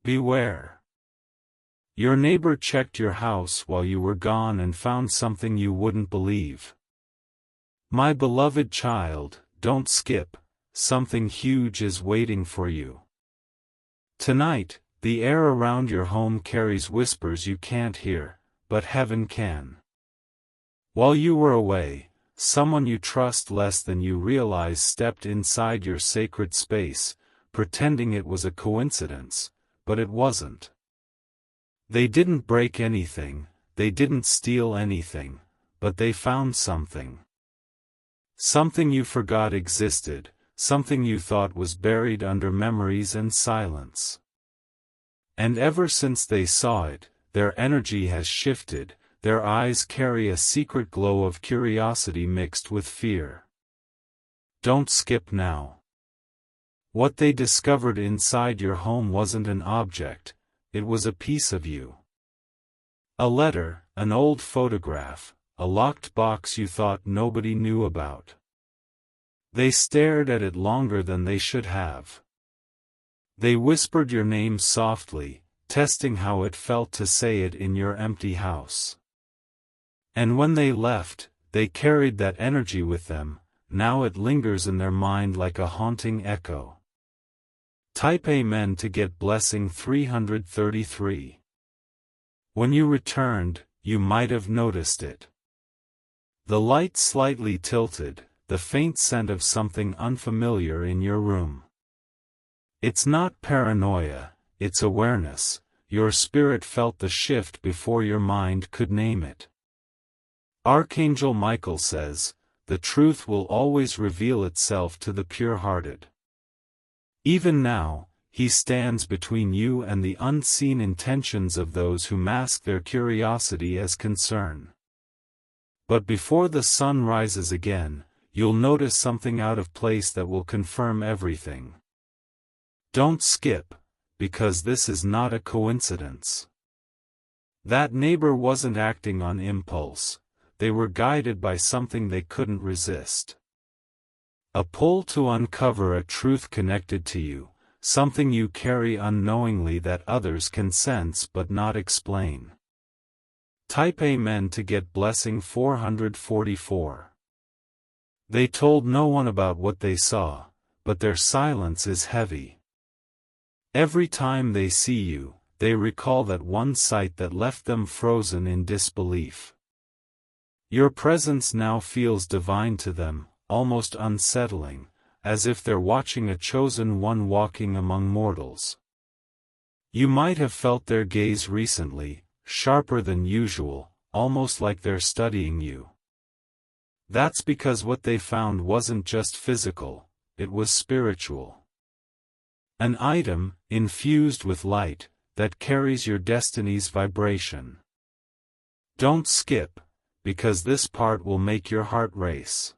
Beware. Your neighbor checked your house while you were gone and found something you wouldn't believe. My beloved child, don't skip, something huge is waiting for you. Tonight, the air around your home carries whispers you can't hear, but heaven can. While you were away, someone you trust less than you realize stepped inside your sacred space, pretending it was a coincidence, but it wasn't. They didn't break anything, they didn't steal anything, but they found something. Something you forgot existed, something you thought was buried under memories and silence. And ever since they saw it, their energy has shifted, their eyes carry a secret glow of curiosity mixed with fear. Don't skip now. What they discovered inside your home wasn't an object, it was a piece of you. A letter, an old photograph, a locked box you thought nobody knew about. They stared at it longer than they should have. They whispered your name softly, testing how it felt to say it in your empty house. And when they left, they carried that energy with them, now it lingers in their mind like a haunting echo. Type Amen to get blessing 333. When you returned, you might have noticed it. The light slightly tilted, the faint scent of something unfamiliar in your room. It's not paranoia, it's awareness. Your spirit felt the shift before your mind could name it. Archangel Michael says, the truth will always reveal itself to the pure-hearted. Even now, he stands between you and the unseen intentions of those who mask their curiosity as concern. But before the sun rises again, you'll notice something out of place that will confirm everything. Don't skip, because this is not a coincidence. That neighbor wasn't acting on impulse, they were guided by something they couldn't resist. A pull to uncover a truth connected to you, something you carry unknowingly that others can sense but not explain. Type Amen to get blessing 444. They told no one about what they saw, but their silence is heavy. Every time they see you, they recall that one sight that left them frozen in disbelief. Your presence now feels divine to them, almost unsettling, as if they're watching a chosen one walking among mortals. You might have felt their gaze recently, sharper than usual, almost like they're studying you. That's because what they found wasn't just physical, it was spiritual. An item, infused with light, that carries your destiny's vibration. Don't skip, because this part will make your heart race.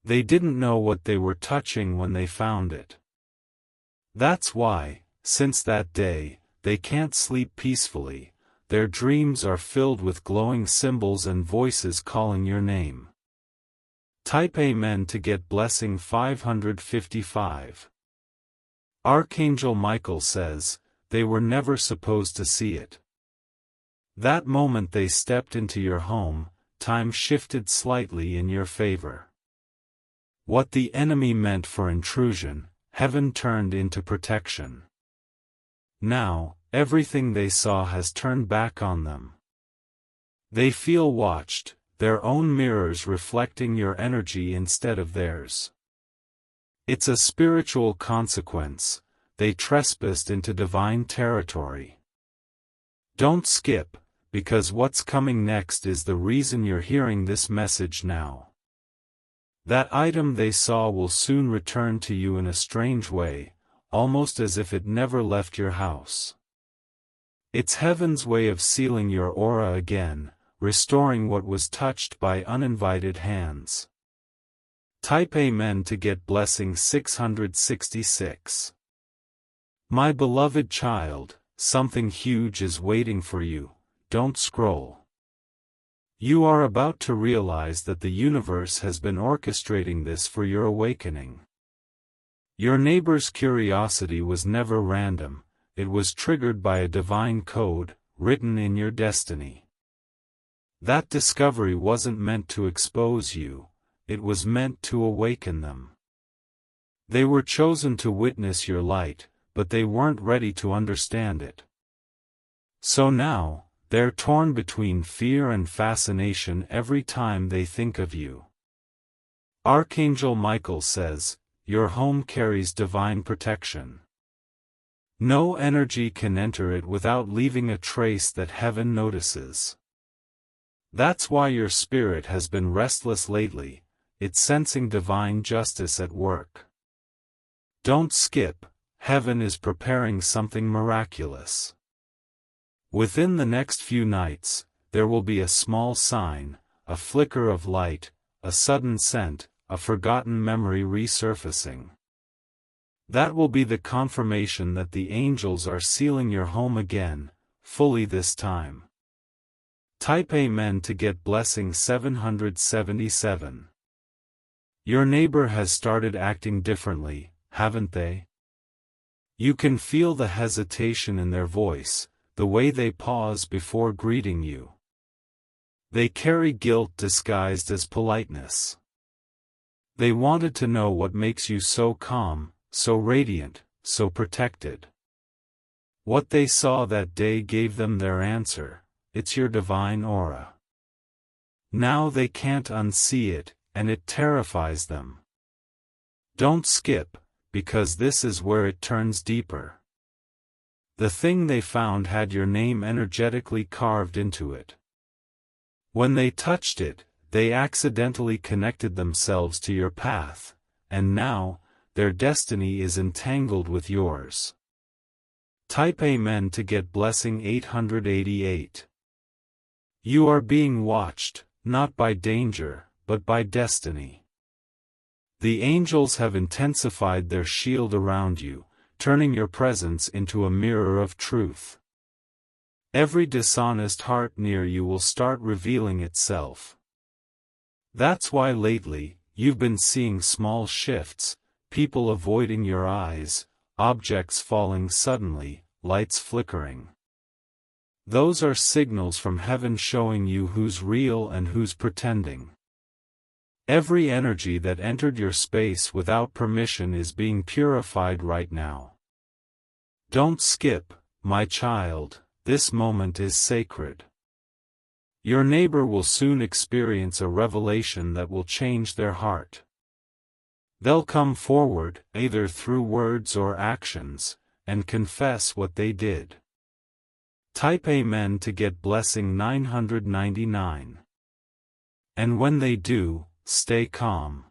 They didn't know what they were touching when they found it. That's why, since that day, they can't sleep peacefully, their dreams are filled with glowing symbols and voices calling your name. Type Amen to get blessing 555. Archangel Michael says, they were never supposed to see it. That moment they stepped into your home, time shifted slightly in your favor. What the enemy meant for intrusion, heaven turned into protection. Now, everything they saw has turned back on them. They feel watched, their own mirrors reflecting your energy instead of theirs. It's a spiritual consequence, they trespassed into divine territory. Don't skip, because what's coming next is the reason you're hearing this message now. That item they saw will soon return to you in a strange way, almost as if it never left your house. It's heaven's way of sealing your aura again, restoring what was touched by uninvited hands. Type Amen to get blessing 666. My beloved child, something huge is waiting for you, don't scroll. You are about to realize that the universe has been orchestrating this for your awakening. Your neighbor's curiosity was never random, it was triggered by a divine code, written in your destiny. That discovery wasn't meant to expose you, it was meant to awaken them. They were chosen to witness your light, but they weren't ready to understand it. So now, they're torn between fear and fascination every time they think of you. Archangel Michael says, your home carries divine protection. No energy can enter it without leaving a trace that heaven notices. That's why your spirit has been restless lately, it's sensing divine justice at work. Don't skip, heaven is preparing something miraculous. Within the next few nights, there will be a small sign, a flicker of light, a sudden scent, a forgotten memory resurfacing. That will be the confirmation that the angels are sealing your home again, fully this time. Type Amen to get blessing 777. Your neighbor has started acting differently, haven't they? You can feel the hesitation in their voice, the way they pause before greeting you. They carry guilt disguised as politeness. They wanted to know what makes you so calm, so radiant, so protected. What they saw that day gave them their answer, it's your divine aura. Now they can't unsee it, and it terrifies them. Don't skip, because this is where it turns deeper. The thing they found had your name energetically carved into it. When they touched it, they accidentally connected themselves to your path, and now, their destiny is entangled with yours. Type Amen to get blessing 888. You are being watched, not by danger, but by destiny. The angels have intensified their shield around you, turning your presence into a mirror of truth. Every dishonest heart near you will start revealing itself. That's why lately, you've been seeing small shifts, people avoiding your eyes, objects falling suddenly, lights flickering. Those are signals from heaven showing you who's real and who's pretending. Every energy that entered your space without permission is being purified right now. Don't skip, my child, this moment is sacred. Your neighbor will soon experience a revelation that will change their heart. They'll come forward, either through words or actions, and confess what they did. Type Amen to get blessing 999. And when they do, stay calm.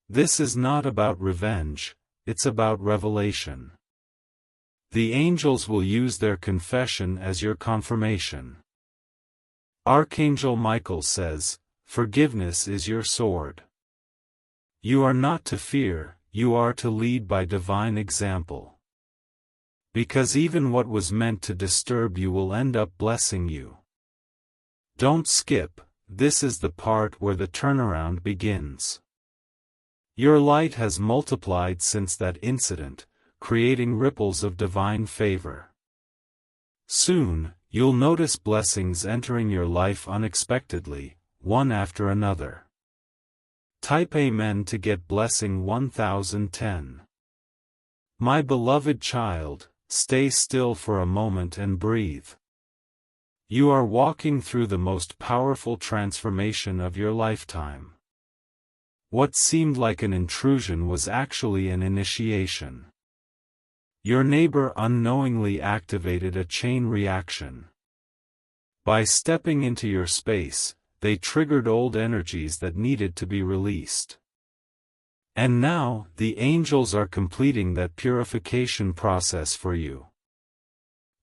This is not about revenge, it's about revelation. The angels will use their confession as your confirmation. Archangel Michael says, forgiveness is your sword. You are not to fear, you are to lead by divine example. Because even what was meant to disturb you will end up blessing you. Don't skip, this is the part where the turnaround begins. Your light has multiplied since that incident, creating ripples of divine favor. Soon, you'll notice blessings entering your life unexpectedly, one after another. Type Amen to get blessing 1010. My beloved child, stay still for a moment and breathe. You are walking through the most powerful transformation of your lifetime. What seemed like an intrusion was actually an initiation. Your neighbor unknowingly activated a chain reaction. By stepping into your space, they triggered old energies that needed to be released. And now, the angels are completing that purification process for you.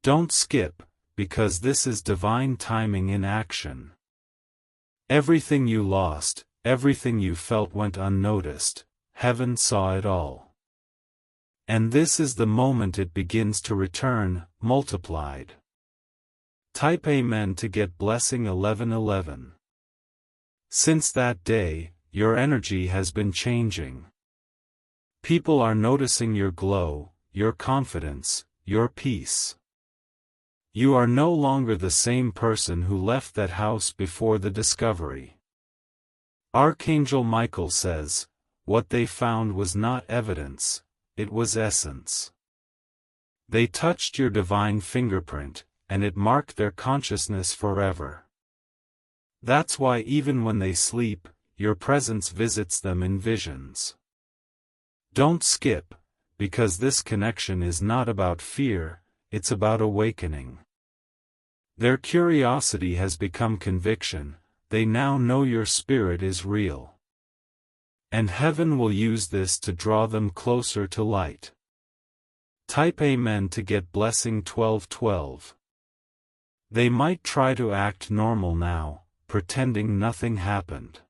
Don't skip, because this is divine timing in action. Everything you lost, everything you felt went unnoticed, heaven saw it all. And this is the moment it begins to return, multiplied. Type Amen to get blessing 1111. Since that day, your energy has been changing. People are noticing your glow, your confidence, your peace. You are no longer the same person who left that house before the discovery. Archangel Michael says, what they found was not evidence, it was essence. They touched your divine fingerprint, and it marked their consciousness forever. That's why even when they sleep, your presence visits them in visions. Don't skip, because this connection is not about fear, it's about awakening. Their curiosity has become conviction, they now know your spirit is real. And heaven will use this to draw them closer to light. Type Amen to get blessing 1212. They might try to act normal now, pretending nothing happened.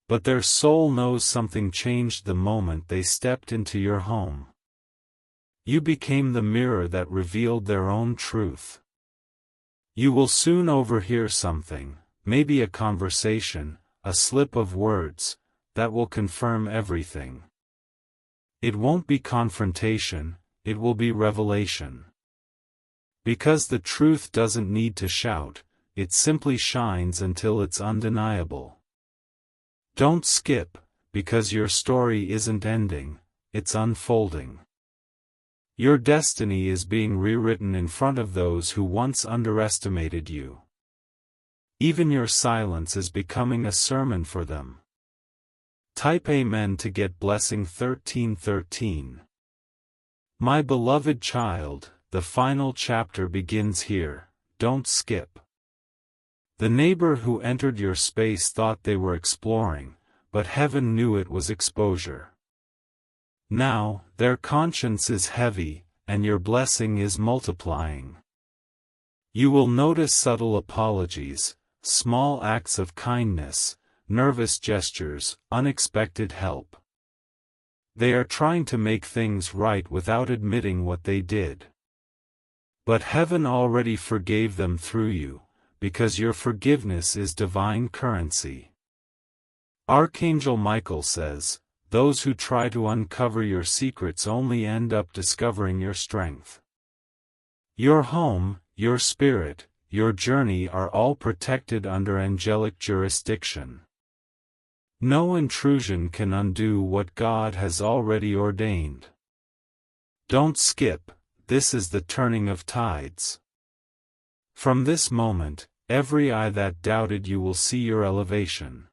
But their soul knows something changed the moment they stepped into your home. You became the mirror that revealed their own truth. You will soon overhear something, maybe a conversation, a slip of words, that will confirm everything. It won't be confrontation, it will be revelation. Because the truth doesn't need to shout, it simply shines until it's undeniable. Don't skip, because your story isn't ending, it's unfolding. Your destiny is being rewritten in front of those who once underestimated you. Even your silence is becoming a sermon for them. Type Amen to get blessing 1313. My beloved child, the final chapter begins here, don't skip. The neighbor who entered your space thought they were exploring, but heaven knew it was exposure. Now, their conscience is heavy, and your blessing is multiplying. You will notice subtle apologies, small acts of kindness, nervous gestures, unexpected help. They are trying to make things right without admitting what they did. But heaven already forgave them through you, because your forgiveness is divine currency. Archangel Michael says, those who try to uncover your secrets only end up discovering your strength. Your home, your spirit, your journey are all protected under angelic jurisdiction. No intrusion can undo what God has already ordained. Don't skip, this is the turning of tides. From this moment, every eye that doubted you will see your elevation.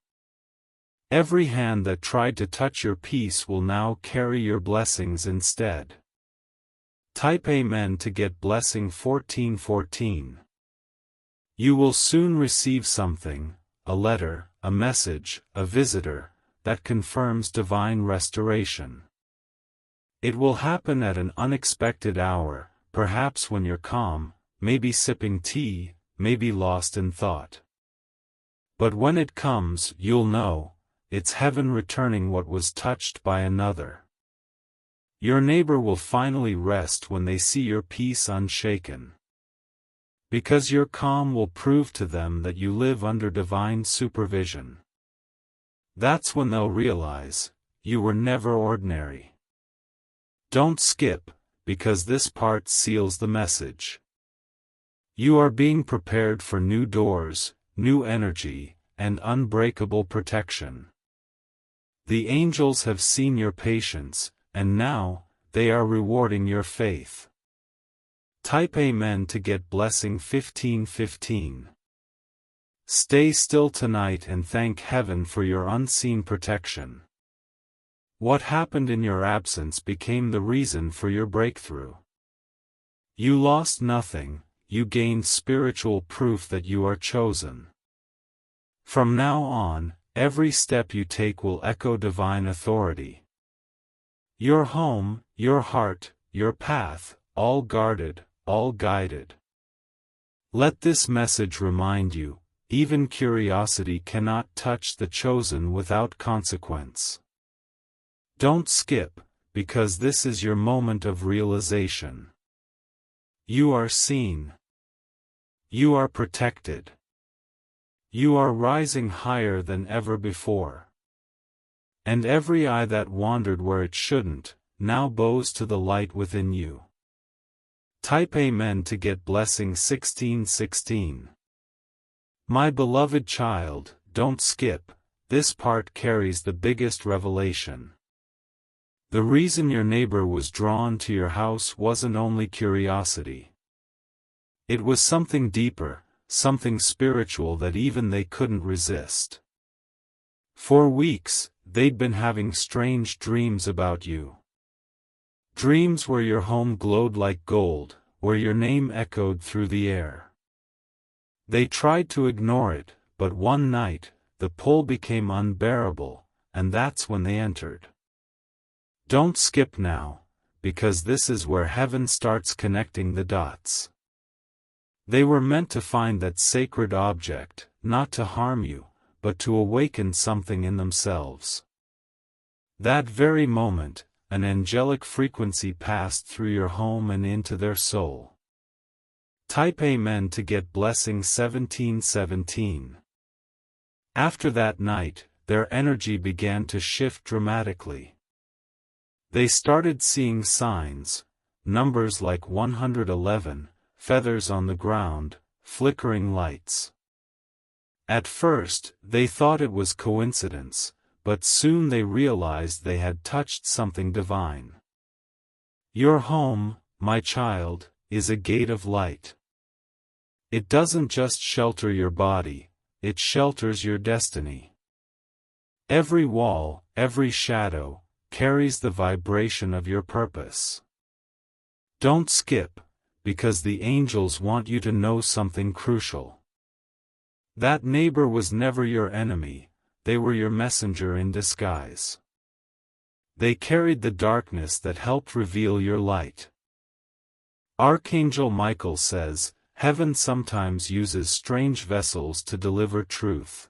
Every hand that tried to touch your peace will now carry your blessings instead. Type Amen to get blessing 1414. You will soon receive something, a letter, a message, a visitor, that confirms divine restoration. It will happen at an unexpected hour, perhaps when you're calm, maybe sipping tea, maybe lost in thought. But when it comes, you'll know, it's heaven returning what was touched by another. Your neighbor will finally rest when they see your peace unshaken. Because your calm will prove to them that you live under divine supervision. That's when they'll realize, you were never ordinary. Don't skip, because this part seals the message. You are being prepared for new doors, new energy, and unbreakable protection. The angels have seen your patience, and now, they are rewarding your faith. Type Amen to get blessing 1515. Stay still tonight and thank heaven for your unseen protection. What happened in your absence became the reason for your breakthrough. You lost nothing, you gained spiritual proof that you are chosen. From now on, every step you take will echo divine authority. Your home, your heart, your path, all guarded, all guided. Let this message remind you, even curiosity cannot touch the chosen without consequence. Don't skip, because this is your moment of realization. You are seen. You are protected. You are rising higher than ever before. And every eye that wandered where it shouldn't, now bows to the light within you. Type Amen to get blessing 1616. My beloved child, don't skip, this part carries the biggest revelation. The reason your neighbor was drawn to your house wasn't only curiosity. It was something deeper, something spiritual that even they couldn't resist. For weeks, they'd been having strange dreams about you. Dreams where your home glowed like gold, where your name echoed through the air. They tried to ignore it, but one night, the pull became unbearable, and that's when they entered. Don't skip now, because this is where heaven starts connecting the dots. They were meant to find that sacred object, not to harm you, but to awaken something in themselves. That very moment, an angelic frequency passed through your home and into their soul. Type Amen to get blessing 1717. After that night, their energy began to shift dramatically. They started seeing signs, numbers like 111, feathers on the ground, flickering lights. At first, they thought it was coincidence, but soon they realized they had touched something divine. Your home, my child, is a gate of light. It doesn't just shelter your body, it shelters your destiny. Every wall, every shadow, carries the vibration of your purpose. Don't skip, because the angels want you to know something crucial. That neighbor was never your enemy, they were your messenger in disguise. They carried the darkness that helped reveal your light. Archangel Michael says, heaven sometimes uses strange vessels to deliver truth.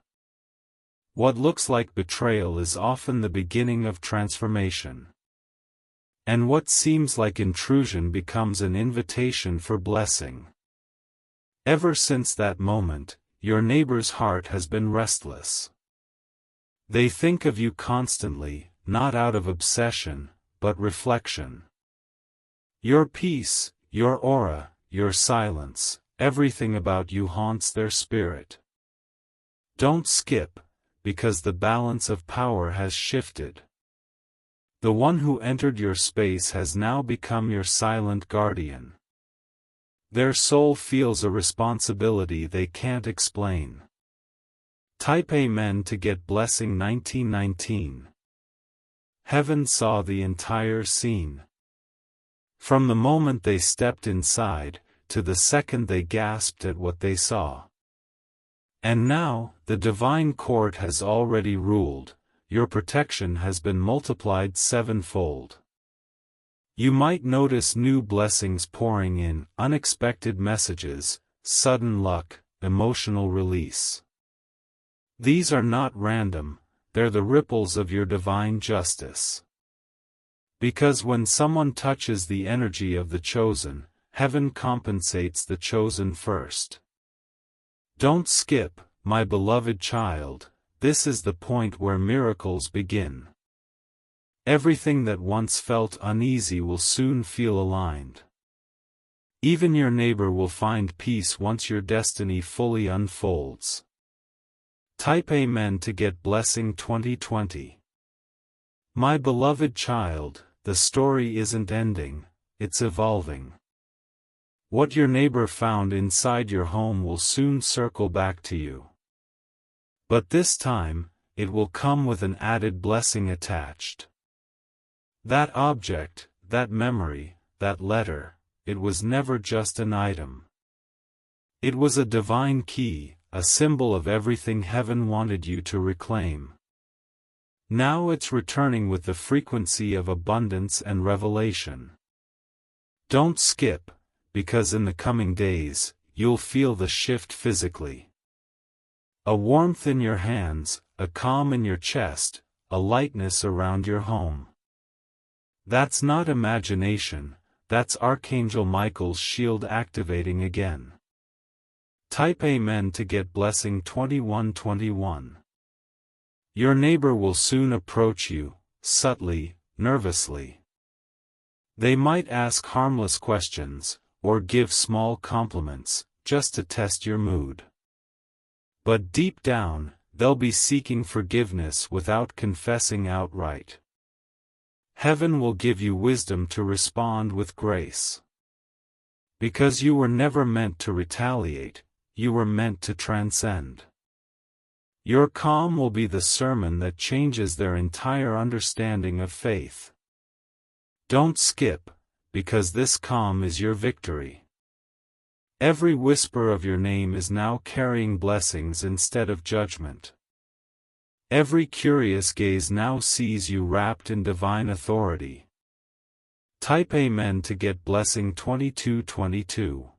What looks like betrayal is often the beginning of transformation. And what seems like intrusion becomes an invitation for blessing. Ever since that moment, your neighbor's heart has been restless. They think of you constantly, not out of obsession, but reflection. Your peace, your aura, your silence, everything about you haunts their spirit. Don't skip, because the balance of power has shifted. The one who entered your space has now become your silent guardian. Their soul feels a responsibility they can't explain. Type Amen to get blessing 1919. Heaven saw the entire scene. From the moment they stepped inside, to the second they gasped at what they saw. And now, the divine court has already ruled, your protection has been multiplied sevenfold. You might notice new blessings pouring in, unexpected messages, sudden luck, emotional release. These are not random, they're the ripples of your divine justice. Because when someone touches the energy of the chosen, heaven compensates the chosen first. Don't skip, my beloved child, this is the point where miracles begin. Everything that once felt uneasy will soon feel aligned. Even your neighbor will find peace once your destiny fully unfolds. Type Amen to get blessing 2020. My beloved child, the story isn't ending, it's evolving. What your neighbor found inside your home will soon circle back to you. But this time, it will come with an added blessing attached. That object, that memory, that letter, it was never just an item. It was a divine key, a symbol of everything heaven wanted you to reclaim. Now it's returning with the frequency of abundance and revelation. Don't skip, because in the coming days, you'll feel the shift physically. A warmth in your hands, a calm in your chest, a lightness around your home. That's not imagination, that's Archangel Michael's shield activating again. Type Amen to get blessing 2121. Your neighbor will soon approach you, subtly, nervously. They might ask harmless questions, or give small compliments, just to test your mood. But deep down, they'll be seeking forgiveness without confessing outright. Heaven will give you wisdom to respond with grace. Because you were never meant to retaliate, you were meant to transcend. Your calm will be the sermon that changes their entire understanding of faith. Don't skip, because this calm is your victory. Every whisper of your name is now carrying blessings instead of judgment. Every curious gaze now sees you wrapped in divine authority. Type Amen to get blessing 2222.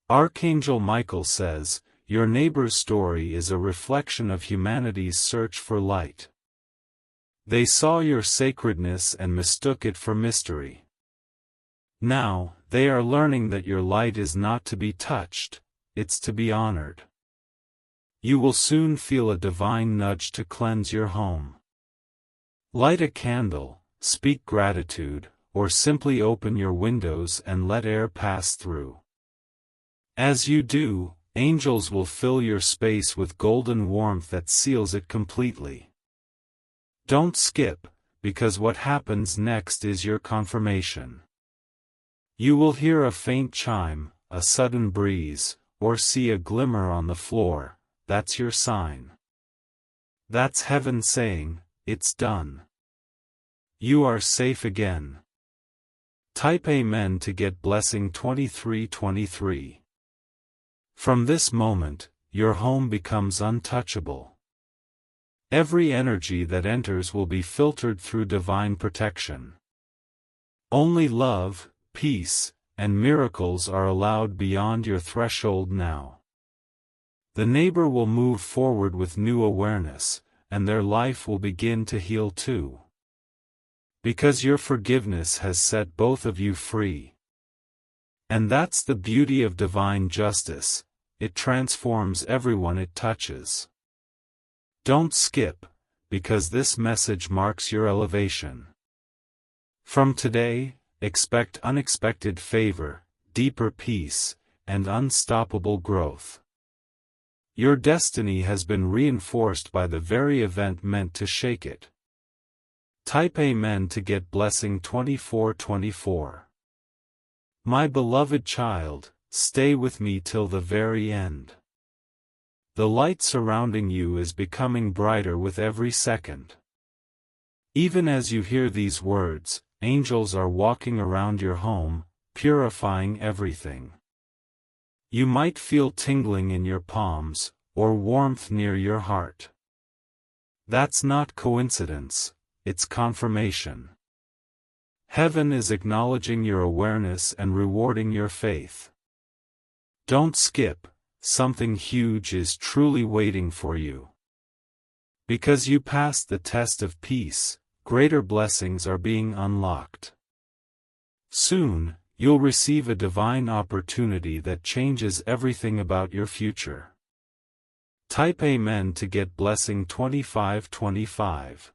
Archangel Michael says, your neighbor's story is a reflection of humanity's search for light. They saw your sacredness and mistook it for mystery. Now, they are learning that your light is not to be touched, it's to be honored. You will soon feel a divine nudge to cleanse your home. Light a candle, speak gratitude, or simply open your windows and let air pass through. As you do, angels will fill your space with golden warmth that seals it completely. Don't skip, because what happens next is your confirmation. You will hear a faint chime, a sudden breeze, or see a glimmer on the floor. That's your sign. That's heaven saying, it's done. You are safe again. Type Amen to get blessing 2323. From this moment, your home becomes untouchable. Every energy that enters will be filtered through divine protection. Only love, peace, and miracles are allowed beyond your threshold now. The neighbor will move forward with new awareness, and their life will begin to heal too. Because your forgiveness has set both of you free. And that's the beauty of divine justice, it transforms everyone it touches. Don't skip, because this message marks your elevation. From today, expect unexpected favor, deeper peace, and unstoppable growth. Your destiny has been reinforced by the very event meant to shake it. Type Amen to get blessing 2424. My beloved child, stay with me till the very end. The light surrounding you is becoming brighter with every second. Even as you hear these words, angels are walking around your home, purifying everything. You might feel tingling in your palms, or warmth near your heart. That's not coincidence, it's confirmation. Heaven is acknowledging your awareness and rewarding your faith. Don't skip. Something huge is truly waiting for you. Because you passed the test of peace, greater blessings are being unlocked. Soon, you'll receive a divine opportunity that changes everything about your future. Type Amen to get blessing 2525.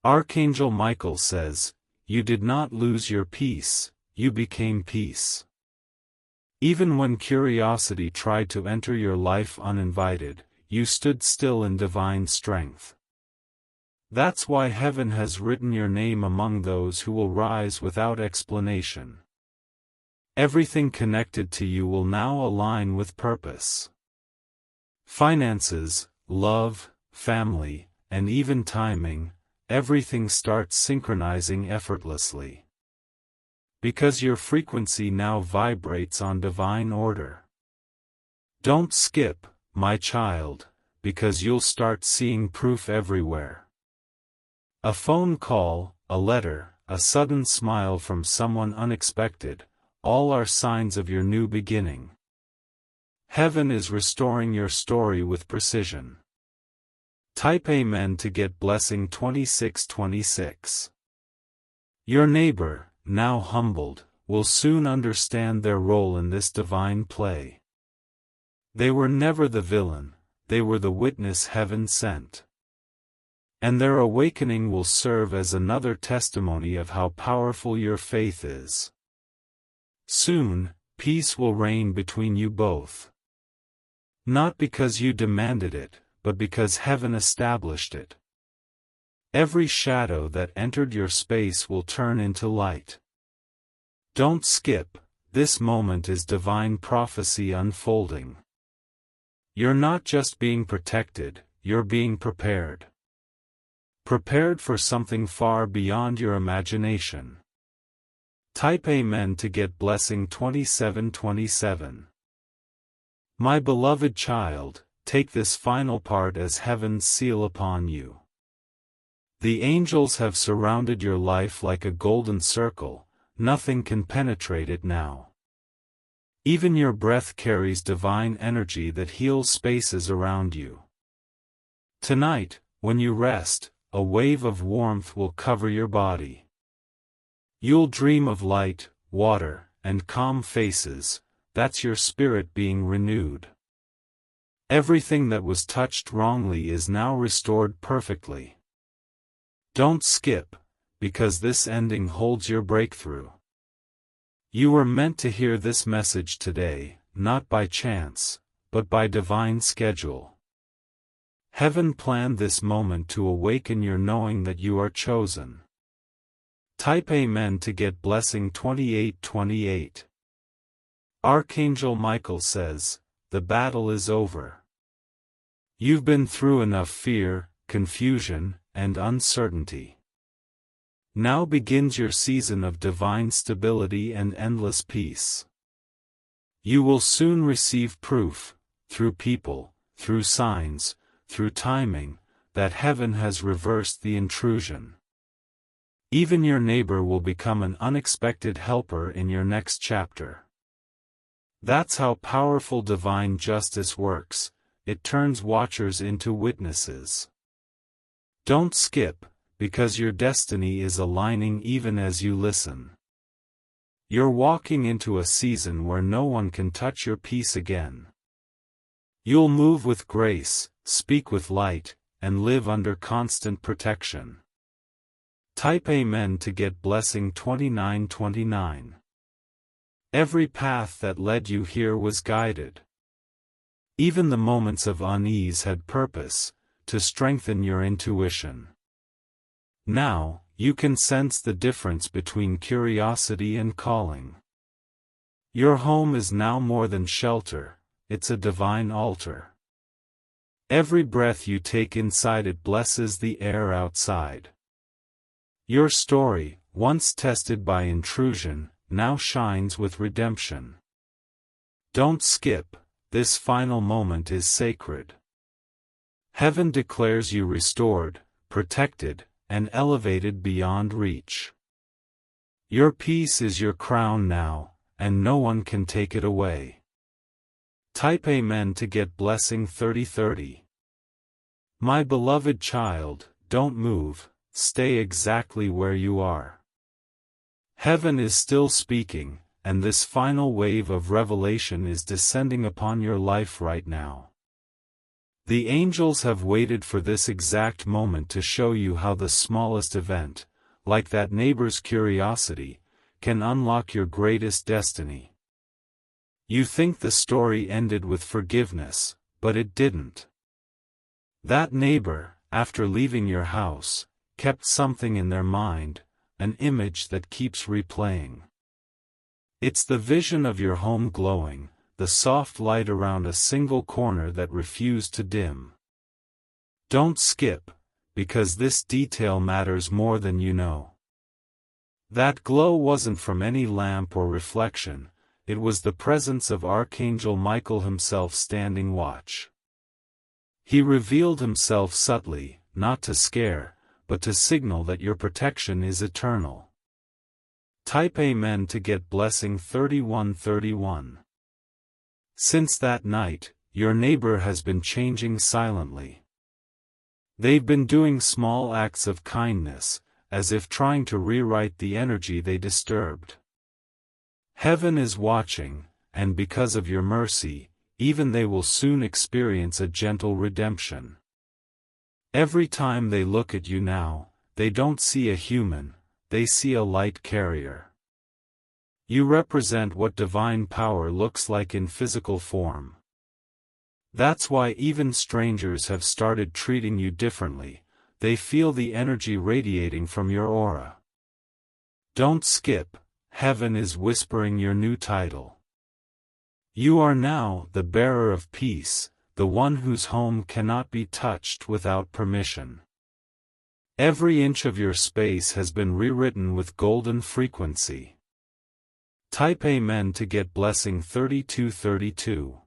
Archangel Michael says, you did not lose your peace, you became peace. Even when curiosity tried to enter your life uninvited, you stood still in divine strength. That's why heaven has written your name among those who will rise without explanation. Everything connected to you will now align with purpose. Finances, love, family, and even timing, everything starts synchronizing effortlessly. Because your frequency now vibrates on divine order. Don't skip, my child, because you'll start seeing proof everywhere. A phone call, a letter, a sudden smile from someone unexpected, all are signs of your new beginning. Heaven is restoring your story with precision. Type Amen to get blessing 2626. Your neighbor, now humbled, will soon understand their role in this divine play. They were never the villain, they were the witness heaven sent. And their awakening will serve as another testimony of how powerful your faith is. Soon, peace will reign between you both. Not because you demanded it, but because heaven established it. Every shadow that entered your space will turn into light. Don't skip, this moment is divine prophecy unfolding. You're not just being protected, you're being prepared. Prepared for something far beyond your imagination. Type Amen to get blessing 2727. My beloved child, take this final part as heaven's seal upon you. The angels have surrounded your life like a golden circle, nothing can penetrate it now. Even your breath carries divine energy that heals spaces around you. Tonight, when you rest, a wave of warmth will cover your body. You'll dream of light, water, and calm faces, that's your spirit being renewed. Everything that was touched wrongly is now restored perfectly. Don't skip, because this ending holds your breakthrough. You were meant to hear this message today, not by chance, but by divine schedule. Heaven planned this moment to awaken your knowing that you are chosen. Type Amen to get blessing 2828. Archangel Michael says, the battle is over. You've been through enough fear, confusion, and uncertainty. Now begins your season of divine stability and endless peace. You will soon receive proof, through people, through signs, through timing, that heaven has reversed the intrusion. Even your neighbor will become an unexpected helper in your next chapter. That's how powerful divine justice works, it turns watchers into witnesses. Don't skip, because your destiny is aligning even as you listen. You're walking into a season where no one can touch your peace again. You'll move with grace, speak with light, and live under constant protection. Type Amen to get blessing 2929. Every path that led you here was guided. Even the moments of unease had purpose, to strengthen your intuition. Now, you can sense the difference between curiosity and calling. Your home is now more than shelter, it's a divine altar. Every breath you take inside it blesses the air outside. Your story, once tested by intrusion, now shines with redemption. Don't skip, this final moment is sacred. Heaven declares you restored, protected, and elevated beyond reach. Your peace is your crown now, and no one can take it away. Type Amen to get blessing 3030. My beloved child, don't move, stay exactly where you are. Heaven is still speaking, and this final wave of revelation is descending upon your life right now. The angels have waited for this exact moment to show you how the smallest event, like that neighbor's curiosity, can unlock your greatest destiny. You think the story ended with forgiveness, but it didn't. That neighbor, after leaving your house, kept something in their mind, an image that keeps replaying. It's the vision of your home glowing, the soft light around a single corner that refused to dim. Don't skip, because this detail matters more than you know. That glow wasn't from any lamp or reflection, it was the presence of Archangel Michael himself standing watch. He revealed himself subtly, not to scare, but to signal that your protection is eternal. Type Amen to get blessing 3131. Since that night, your neighbor has been changing silently. They've been doing small acts of kindness, as if trying to rewrite the energy they disturbed. Heaven is watching, and because of your mercy, even they will soon experience a gentle redemption. Every time they look at you now, they don't see a human, they see a light carrier. You represent what divine power looks like in physical form. That's why even strangers have started treating you differently. They feel the energy radiating from your aura. Don't skip, heaven is whispering your new title. You are now the bearer of peace, the one whose home cannot be touched without permission. Every inch of your space has been rewritten with golden frequency. Type Amen to get blessing 3232.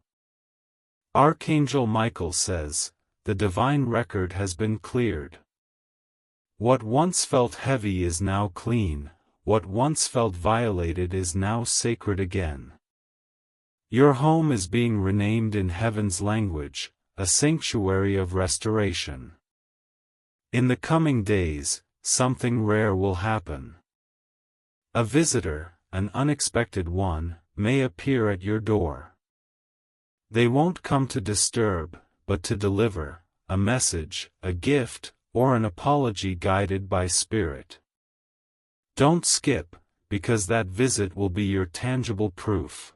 Archangel Michael says, the divine record has been cleared. What once felt heavy is now clean, what once felt violated is now sacred again. Your home is being renamed in heaven's language, a sanctuary of restoration. In the coming days, something rare will happen. A visitor, an unexpected one, may appear at your door. They won't come to disturb, but to deliver a message, a gift, or an apology guided by spirit. Don't skip, because that visit will be your tangible proof.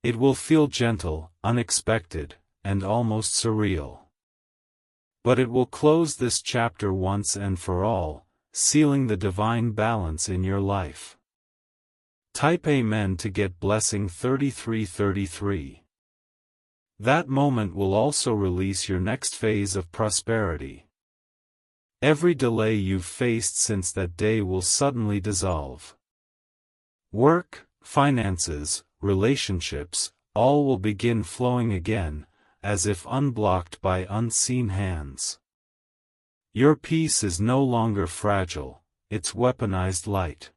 It will feel gentle, unexpected, and almost surreal. But it will close this chapter once and for all, sealing the divine balance in your life. Type Amen to get blessing 3333. That moment will also release your next phase of prosperity. Every delay you've faced since that day will suddenly dissolve. Work, finances, relationships, all will begin flowing again, as if unblocked by unseen hands. Your peace is no longer fragile, it's weaponized light.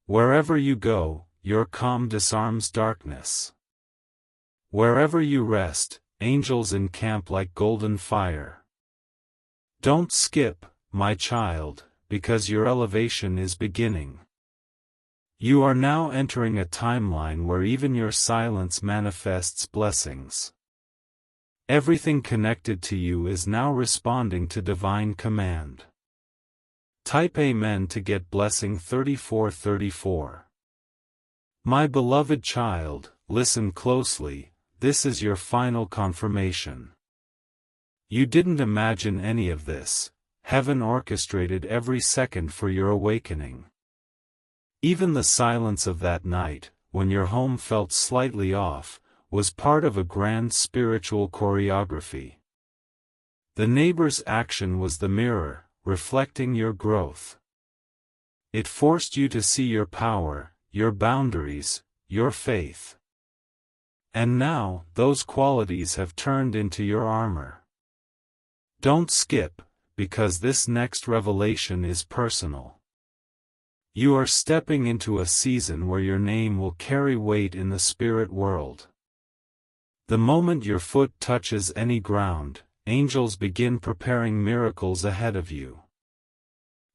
Wherever you go, your calm disarms darkness. Wherever you rest, angels encamp like golden fire. Don't skip, my child, because your elevation is beginning. You are now entering a timeline where even your silence manifests blessings. Everything connected to you is now responding to divine command. Type Amen to get blessing 3434. My beloved child, listen closely, this is your final confirmation. You didn't imagine any of this, heaven orchestrated every second for your awakening. Even the silence of that night, when your home felt slightly off, was part of a grand spiritual choreography. The neighbor's action was the mirror, reflecting your growth. It forced you to see your power, your boundaries, your faith. And now, those qualities have turned into your armor. Don't skip, because this next revelation is personal. You are stepping into a season where your name will carry weight in the spirit world. The moment your foot touches any ground, angels begin preparing miracles ahead of you.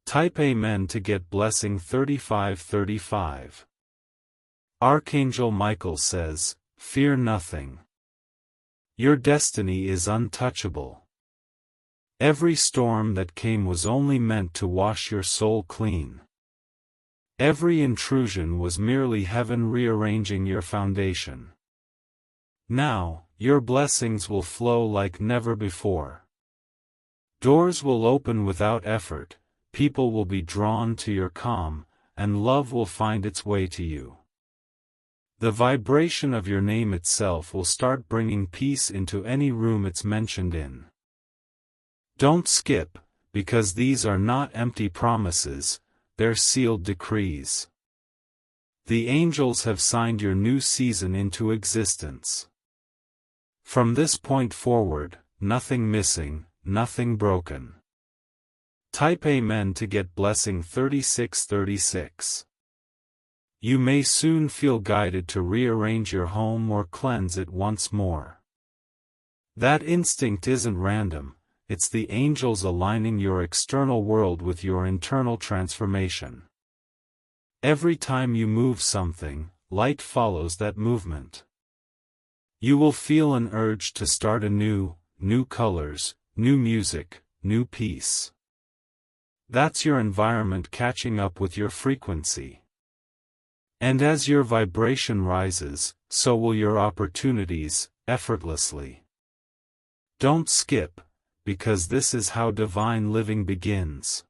Type Amen to get blessing 3535. Archangel Michael says, fear nothing. Your destiny is untouchable. Every storm that came was only meant to wash your soul clean. Every intrusion was merely heaven rearranging your foundation. Now, your blessings will flow like never before. Doors will open without effort, people will be drawn to your calm, and love will find its way to you. The vibration of your name itself will start bringing peace into any room it's mentioned in. Don't skip, because these are not empty promises, they're sealed decrees. The angels have signed your new season into existence. From this point forward, nothing missing, nothing broken. Type Amen to get blessing 3636. You may soon feel guided to rearrange your home or cleanse it once more. That instinct isn't random, it's the angels aligning your external world with your internal transformation. Every time you move something, light follows that movement. You will feel an urge to start anew, new colors, new music, new peace. That's your environment catching up with your frequency. And as your vibration rises, so will your opportunities, effortlessly. Don't skip, because this is how divine living begins.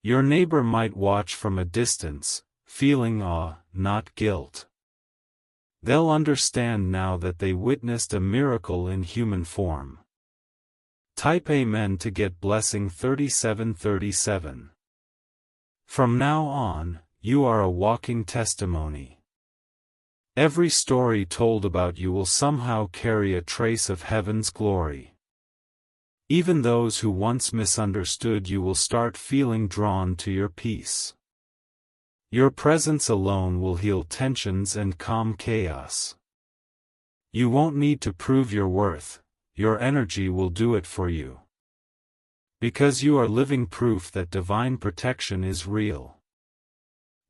Your neighbor might watch from a distance, feeling awe, not guilt. They'll understand now that they witnessed a miracle in human form. Type Amen to get blessing 3737. From now on, you are a walking testimony. Every story told about you will somehow carry a trace of heaven's glory. Even those who once misunderstood you will start feeling drawn to your peace. Your presence alone will heal tensions and calm chaos. You won't need to prove your worth, your energy will do it for you. Because you are living proof that divine protection is real.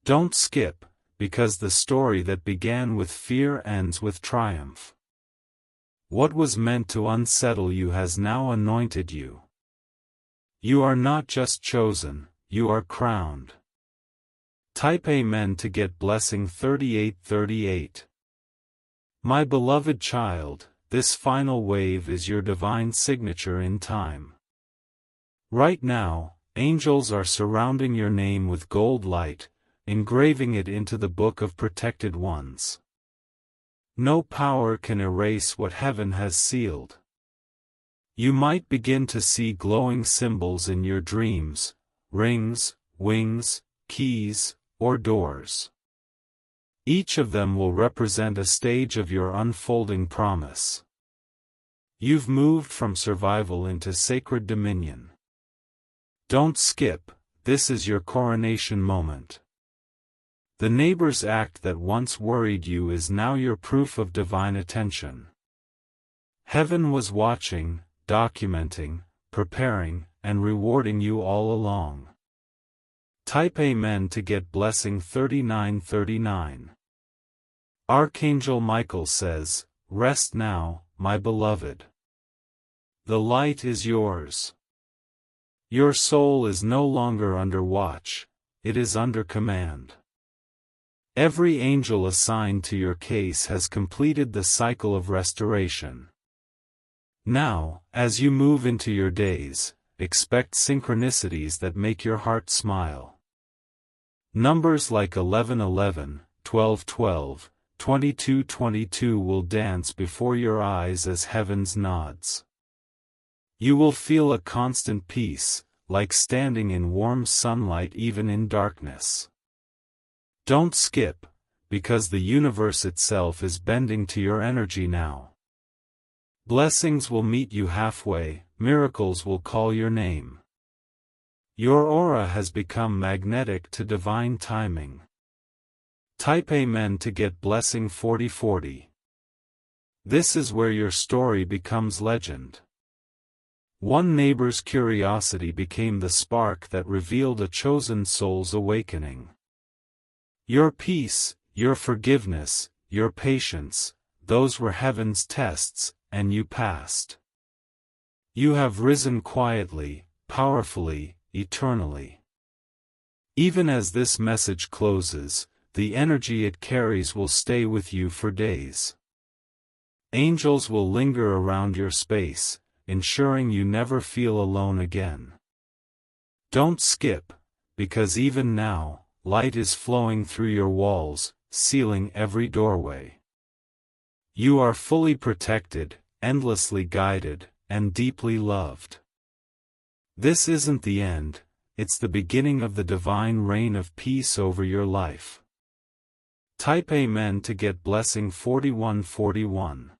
Don't skip, because the story that began with fear ends with triumph. What was meant to unsettle you has now anointed you. You are not just chosen, you are crowned. Type Amen to get blessing 3838. My beloved child, this final wave is your divine signature in time. Right now, angels are surrounding your name with gold light, engraving it into the book of protected ones. No power can erase what heaven has sealed. You might begin to see glowing symbols in your dreams, rings, wings, keys, or doors. Each of them will represent a stage of your unfolding promise. You've moved from survival into sacred dominion. Don't skip, this is your coronation moment. The neighbor's act that once worried you is now your proof of divine attention. Heaven was watching, documenting, preparing, and rewarding you all along. Type Amen to get blessing 3939. Archangel Michael says, "Rest now, my beloved. The light is yours. Your soul is no longer under watch, it is under command. Every angel assigned to your case has completed the cycle of restoration. Now, as you move into your days, expect synchronicities that make your heart smile. Numbers like 1111, 1212, 2222 will dance before your eyes as heaven's nods. You will feel a constant peace, like standing in warm sunlight even in darkness. Don't skip, because the universe itself is bending to your energy now. Blessings will meet you halfway, miracles will call your name. Your aura has become magnetic to divine timing. Type Amen to get blessing 4040. This is where your story becomes legend. One neighbor's curiosity became the spark that revealed a chosen soul's awakening. Your peace, your forgiveness, your patience, those were heaven's tests, and you passed. You have risen quietly, powerfully, eternally. Even as this message closes, the energy it carries will stay with you for days. Angels will linger around your space, ensuring you never feel alone again. Don't skip, because even now, light is flowing through your walls, sealing every doorway. You are fully protected, endlessly guided, and deeply loved. This isn't the end, it's the beginning of the divine reign of peace over your life. Type Amen to get blessing 4141.